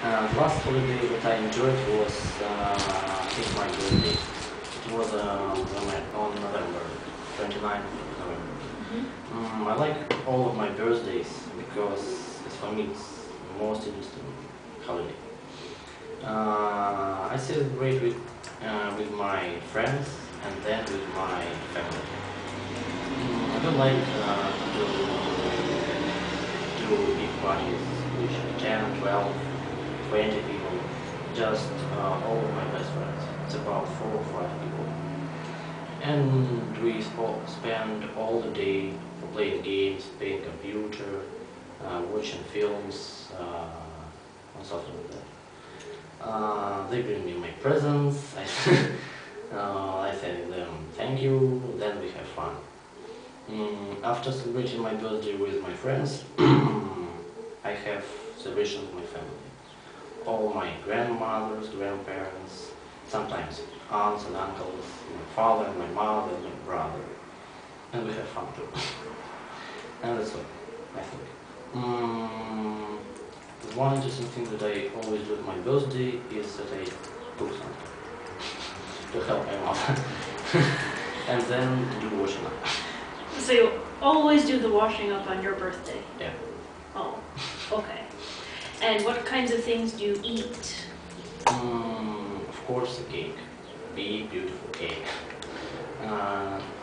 The last holiday that I enjoyed was, I think, my birthday. It was on November, 29th of November. I like all of my birthdays because for me it's the most interesting holiday. I celebrate with my friends and then with my family. I don't like to do big parties, which 10, 12, 20 people, just all of my best friends. It's about 4 or 5 people. And we spend all the day playing games, playing computer, watching films, and something like that. They bring me my presents, I say them thank you, then we have fun. After celebrating my birthday with my friends, I have celebration with my family. All my grandmothers, grandparents, sometimes aunts and uncles, my father, my mother, my brother. And we have fun too. And that's all, I think. One interesting thing that I always do at my birthday is that I cook something to help my mother. And then do washing up. So you always do the washing up on your birthday? Yeah. Oh, okay. And what kinds of things do you eat? Of course, a cake. Big, beautiful cake.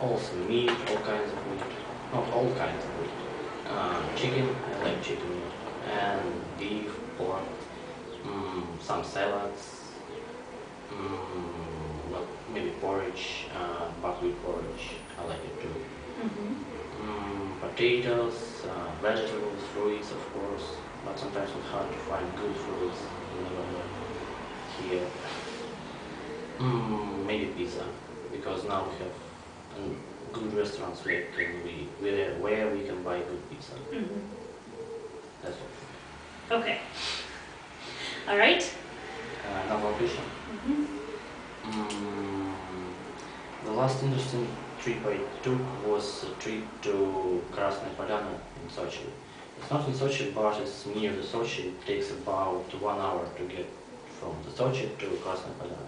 Also meat, all kinds of meat. Not all kinds of meat. Chicken, I like chicken meat. And beef, pork, some salads, well, maybe porridge, buckwheat porridge, I like it too. Potatoes, vegetables, fruits, of course, but sometimes it's hard to find good fruits in November here. Maybe pizza, because now we have good restaurants where we can buy good pizza. That's all. Okay. All right. Another question. The last interesting trip I took was a trip to Krasnaya Polyana in Sochi. It's not in Sochi, but it's near the Sochi. It takes about 1 hour to get from the Sochi to Krasnaya Polyana.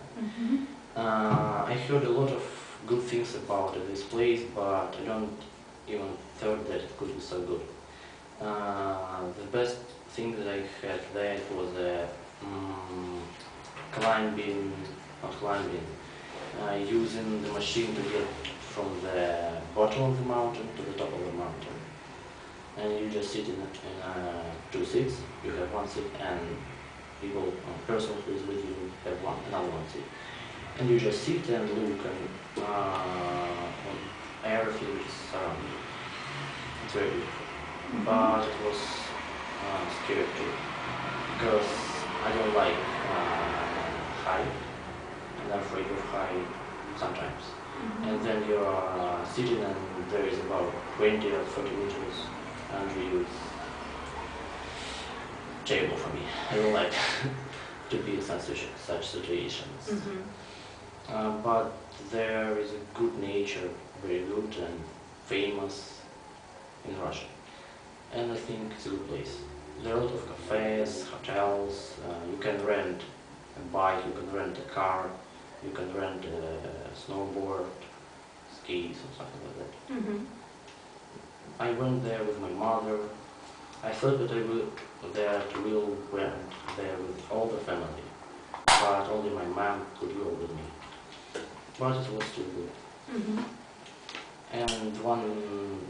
I heard a lot of good things about this place, but I don't even thought that it could be so good. The best thing that I had there was using the machine to get from the bottom of the mountain to the top of the mountain. And you just sit in 2 seats, you have 1 seat, and person who is with you have another 1 seat. And you just sit and look and on everything which is surrounding you. It's very beautiful. But it was scary too, because I don't like height, and I'm afraid of height sometimes. And then you are sitting and there is about 20 or 30 meters under you. It's terrible for me. I don't like to be in such situations. But there is a good nature, very good and famous in Russia. And I think it's a good place. There are a lot of cafes, hotels, you can rent a bike, you can rent a car, you can rent a snowboard, skis or something like that. I went there with my mother. I thought that I will went there with all the family, but only my mom could go with me. But it was still good. And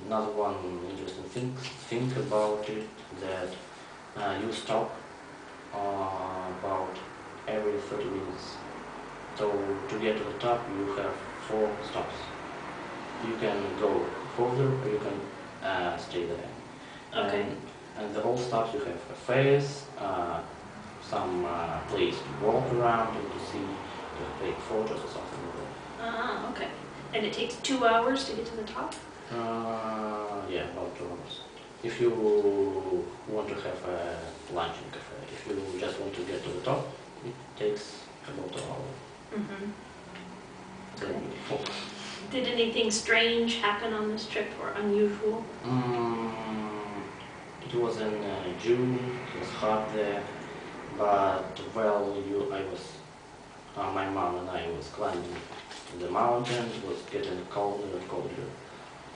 another one interesting thing about it, that you stop about every 30 minutes. So to get to the top, you have 4 stops. You can go further, or you can stay there. Okay. And the all stops, you have cafes, some place to walk around and to see, to take photos or something like that. Okay. And it takes 2 hours to get to the top? Yeah, about 2 hours. If you want to have a lunch in cafe, if you just want to get to the top, it takes about 1 hour. Okay. Did anything strange happen on this trip or unusual? It was in June, it was hot there, but while my mom and I was climbing the mountain, it was getting colder and colder.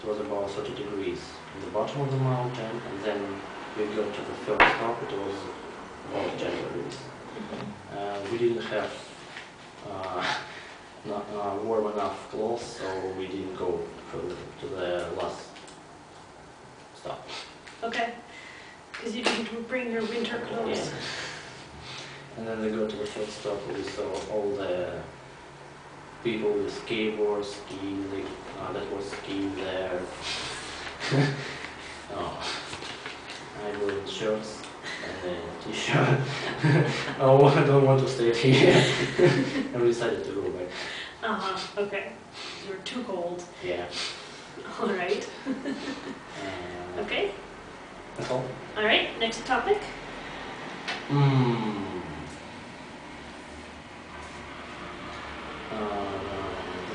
It was about 30 degrees in the bottom of the mountain, and then we got to the first stop, it was about 10 degrees. We didn't have warm enough clothes, so we didn't go further to the last stop. Okay. Because you didn't bring your winter clothes. Yeah. And then we go to the first stop, we saw all the people with skateboards skiing, that was skiing there. I wore shorts and a t-shirt. Oh, I don't want to stay here. And we decided to go back. Okay. You were too cold. Yeah. All right. Okay. That's all. All right. Next topic.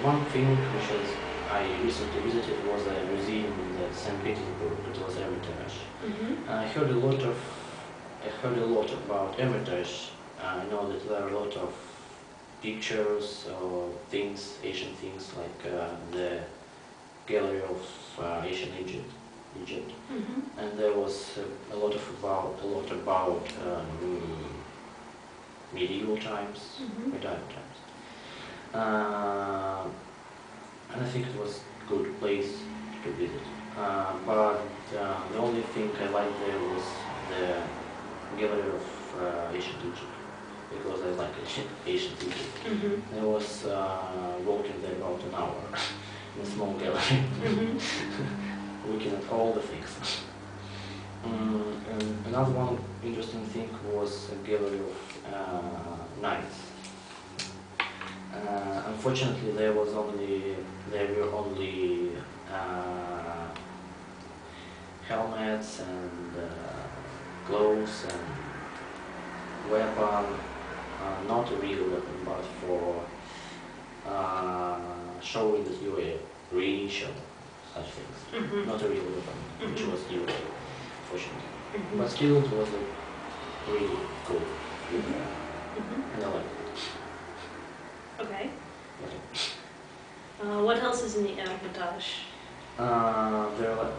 One thing which I recently visited was a museum in St. Petersburg. It was Hermitage. I heard a lot about Hermitage. I know that there are a lot of pictures or things, ancient things, like the gallery of ancient Egypt. And there was a lot about medieval times, and I think it was a good place to visit. But the only thing I liked there was the gallery of ancient Egypt, because I like ancient Egypt. I was walking there about an hour in a small gallery, looking at all the things. And another one interesting thing was a gallery of knights. Unfortunately, there were only helmets and clothes and weapon, not a real weapon, but for showing that you were rich or such things. Not a real weapon, which was used, unfortunately. But still, it was a really cool, and I liked it. Okay. What else is in the Hermitage? There are